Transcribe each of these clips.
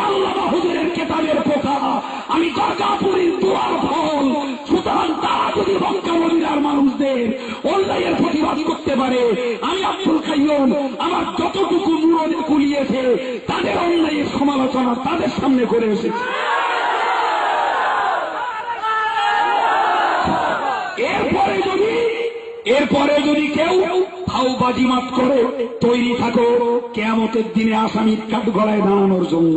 আল্লামা হুজুরের কেতাবের পোকা, আমি গাজাপুরীর দোয়ার ফল। সুতরাং তারা যদি মক্কা মদিনার মানুষদের অন্যায়ের প্রতিবাদ করতে পারে, আমি আব্দুল কাইয়ুম আমার যতটুকু মুরদে কুলিয়েছে তাদের অন্যায়ের সমালোচনা তাদের সামনে করে এসেছে। এরপরে যদি কেউ ফাউবাজিমাত করে, তৈরি থাকো কিয়ামতের দিনে আসামির কাঠগড়ায় দাঁড়ানোর জন্য।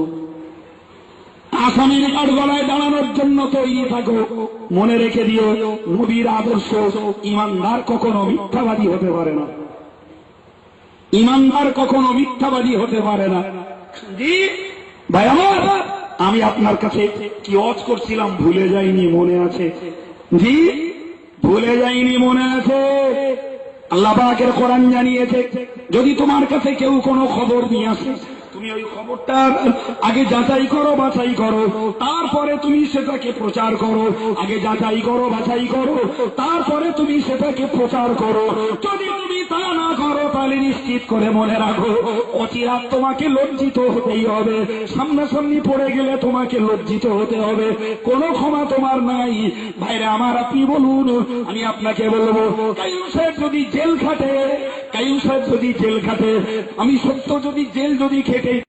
আসামির কাঠগড়ায় দাঁড়ানোর জন্য তৈরি থাকো। মনে রেখে দিও, নবীর আদর্শ, ইমানদার কখনো মিথ্যাবাদী হতে পারে না। ইমানদার কখনো মিথ্যাবাদী হতে পারে না। জি ভাই আমার, আমি আপনার কাছে কি ওয়াজ করছিলাম ভুলে যাইনি, মনে আছে? জি ভুলে যাইনি, মনে আছে? আল্লাহ পাকের কোরআন জানিয়েছে, যদি তোমার কাছে কেউ কোনো খবর নিয়ে আসে, তুমি ওই খবরটা আগে যাচাই করো, বাছাই করো, তারপরে তুমি সেটাকে প্রচার করো। আগে যাচাই করো, বাছাই করো, তারপরে তুমি সেটাকে প্রচার করো। যদি তুমি তা না করো, তাহলে নিশ্চিত করে মনে রাখো, অচিরাত তোমাকে লজ্জিত হতেই হবে। সামনাসামনি পড়ে গেলে তোমাকে লজ্জিত হতে হবে। কোনো ক্ষমা তোমার নাই। ভাইরা আমার, আপনি বলুন, আমি আপনাকে বলবো, কাইয়ুম সাহেব যদি জেল খাটে, কাইয়ুম সাহেব যদি জেল খাটে, আমি সত্য যদি জেল যদি খেটে